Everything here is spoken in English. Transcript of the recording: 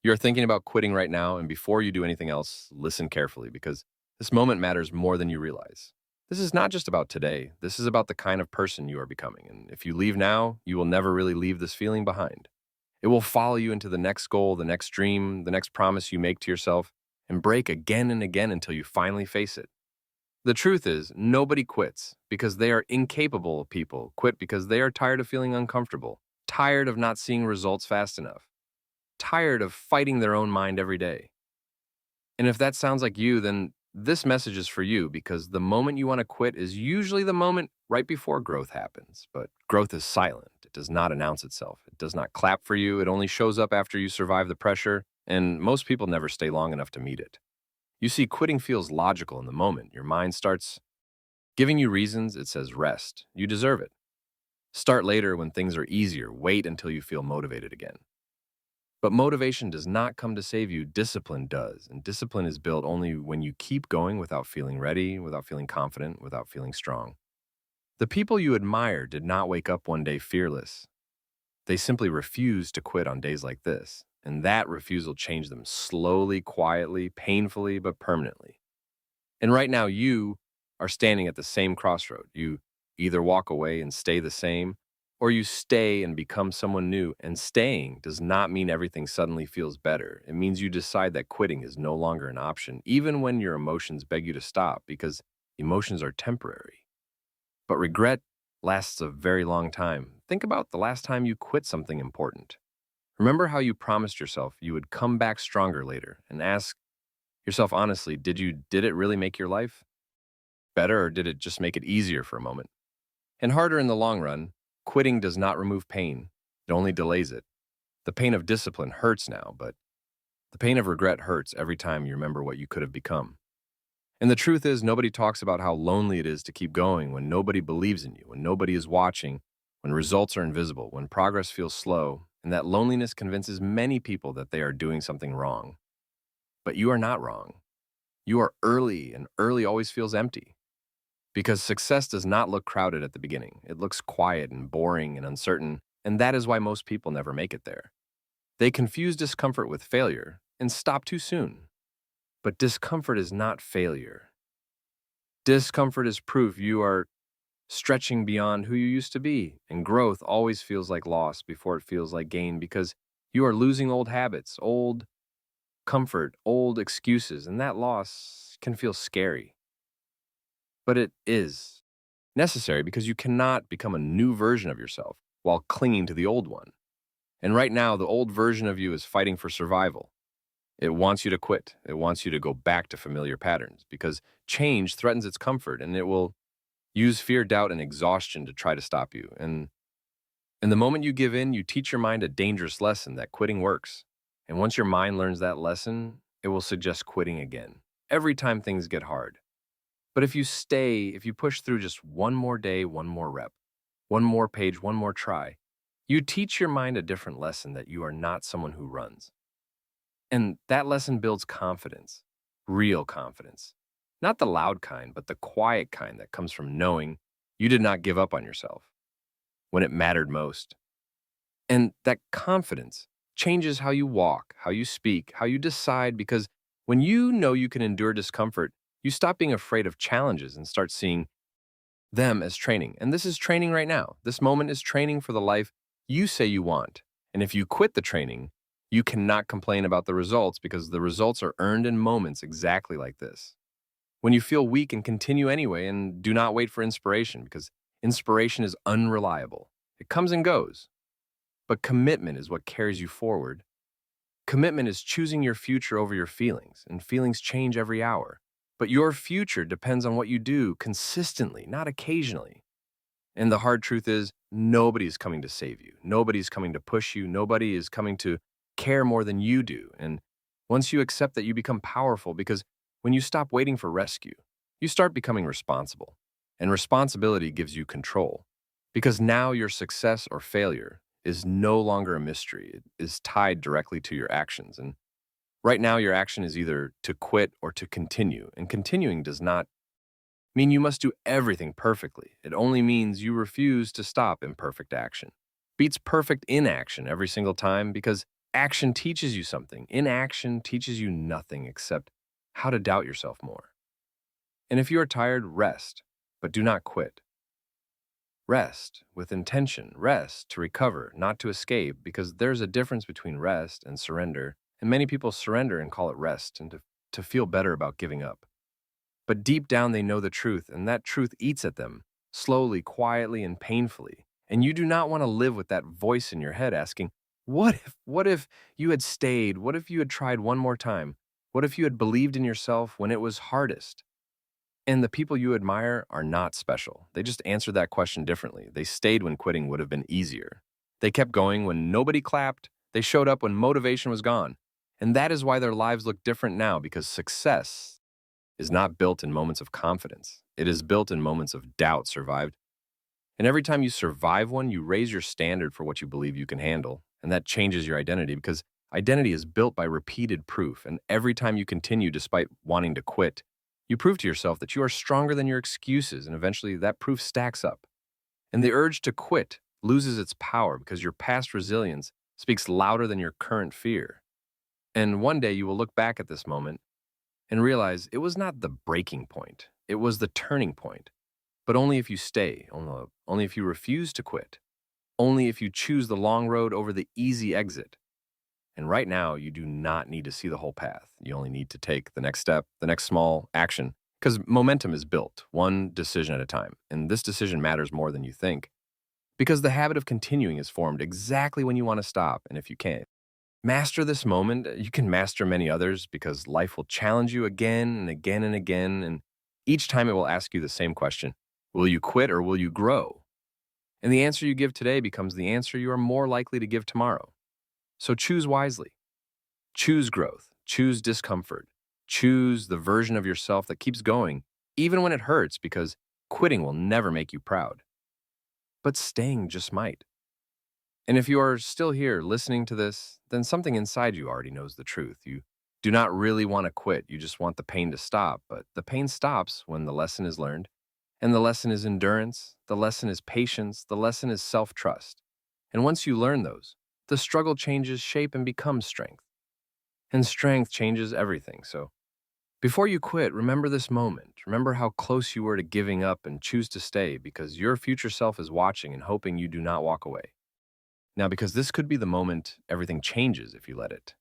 You're thinking about quitting right now, and before you do anything else, listen carefully because this moment matters more than you realize. This is not just about today, this is about the kind of person you are becoming. And if you leave now, you will never really leave this feeling behind. It will follow you into the next goal, the next dream, the next promise you make to yourself, and break again and again until you finally face it. The truth is, nobody quits because they are incapable. People quit because they are tired of feeling uncomfortable, tired of not seeing results fast enough, tired of fighting their own mind every day. And if that sounds like you, then this message is for you because the moment you want to quit is usually the moment right before growth happens. But growth is silent. It does not announce itself. It does not clap for you. It only shows up after you survive the pressure, and most people never stay long enough to meet it. You see, quitting feels logical in the moment. Your mind starts giving you reasons. It says rest. You deserve it. Start later when things are easier. Wait until you feel motivated again. But motivation does not come to save you, discipline does. And discipline is built only when you keep going without feeling ready, without feeling confident, without feeling strong. The people you admire did not wake up one day fearless. They simply refused to quit on days like this. And that refusal changed them slowly, quietly, painfully, but permanently. And right now, you are standing at the same crossroad. You either walk away and stay the same, or you stay and become someone new. And staying does not mean everything suddenly feels better. It means you decide that quitting is no longer an option, even when your emotions beg you to stop, because emotions are temporary. But regret lasts a very long time. Think about the last time you quit something important. Remember how you promised yourself you would come back stronger later, and ask yourself honestly, did it really make your life better, or did it just make it easier for a moment? And harder in the long run. Quitting does not remove pain, it only delays it. The pain of discipline hurts now, but the pain of regret hurts every time you remember what you could have become. And the truth is, nobody talks about how lonely it is to keep going when nobody believes in you, when nobody is watching, when results are invisible, when progress feels slow, and that loneliness convinces many people that they are doing something wrong. But you are not wrong. You are early, and early always feels empty. Because success does not look crowded at the beginning. It looks quiet and boring and uncertain, and that is why most people never make it there. They confuse discomfort with failure and stop too soon. But discomfort is not failure. Discomfort is proof you are stretching beyond who you used to be, and growth always feels like loss before it feels like gain because you are losing old habits, old comfort, old excuses, and that loss can feel scary. But it is necessary because you cannot become a new version of yourself while clinging to the old one. And right now, the old version of you is fighting for survival. It wants you to quit. It wants you to go back to familiar patterns because change threatens its comfort, and it will use fear, doubt, and exhaustion to try to stop you. And the moment you give in, you teach your mind a dangerous lesson that quitting works. And once your mind learns that lesson, it will suggest quitting again every time things get hard. But if you stay, if you push through just one more day, one more rep, one more page, one more try, you teach your mind a different lesson that you are not someone who runs. And that lesson builds confidence, real confidence. Not the loud kind, but the quiet kind that comes from knowing you did not give up on yourself when it mattered most. And that confidence changes how you walk, how you speak, how you decide, because when you know you can endure discomfort, you stop being afraid of challenges and start seeing them as training. And this is training right now. This moment is training for the life you say you want. And if you quit the training, you cannot complain about the results because the results are earned in moments exactly like this. When you feel weak and continue anyway, and do not wait for inspiration because inspiration is unreliable. It comes and goes. But commitment is what carries you forward. Commitment is choosing your future over your feelings, and feelings change every hour. But your future depends on what you do consistently, not occasionally. And the hard truth is, nobody is coming to save you. Nobody's coming to push you. Nobody is coming to care more than you do. And once you accept that, you become powerful because when you stop waiting for rescue, you start becoming responsible. And responsibility gives you control. Because now your success or failure is no longer a mystery. It is tied directly to your actions. And right now, your action is either to quit or to continue. And continuing does not mean you must do everything perfectly. It only means you refuse to stop imperfect action. Beats perfect inaction every single time because Action teaches you something. Inaction teaches you nothing except how to doubt yourself more. And if you are tired, rest, but do not quit. Rest with intention. Rest to recover, not to escape, because there's a difference between rest and surrender. And many people surrender and call it rest and to feel better about giving up. But deep down, they know the truth, and that truth eats at them, slowly, quietly, and painfully. And you do not want to live with that voice in your head asking, what if you had stayed? What if you had tried one more time? What if you had believed in yourself when it was hardest? And the people you admire are not special. They just answered that question differently. They stayed when quitting would have been easier. They kept going when nobody clapped. They showed up when motivation was gone. And that is why their lives look different now, because success is not built in moments of confidence. It is built in moments of doubt survived. And every time you survive one, you raise your standard for what you believe you can handle. And that changes your identity, because identity is built by repeated proof. And every time you continue despite wanting to quit, you prove to yourself that you are stronger than your excuses, and eventually that proof stacks up. And the urge to quit loses its power because your past resilience speaks louder than your current fear. And one day you will look back at this moment and realize it was not the breaking point, it was the turning point. But only if you stay, only if you refuse to quit, only if you choose the long road over the easy exit. And right now, you do not need to see the whole path. You only need to take the next step, the next small action, because momentum is built one decision at a time. And this decision matters more than you think, because the habit of continuing is formed exactly when you want to stop. And if you can't master this moment, you can master many others, because life will challenge you again and again and again. And each time it will ask you the same question: will you quit or will you grow? And the answer you give today becomes the answer you are more likely to give tomorrow. So choose wisely. Choose growth. Choose discomfort. Choose the version of yourself that keeps going, even when it hurts, because quitting will never make you proud. But staying just might. And if you are still here listening to this, then something inside you already knows the truth. You do not really want to quit. You just want the pain to stop. But the pain stops when the lesson is learned. And the lesson is endurance. The lesson is patience. The lesson is self-trust. And once you learn those, the struggle changes shape and becomes strength. And strength changes everything. So before you quit, remember this moment. Remember how close you were to giving up, and choose to stay, because your future self is watching and hoping you do not walk away. Now, because this could be the moment everything changes if you let it.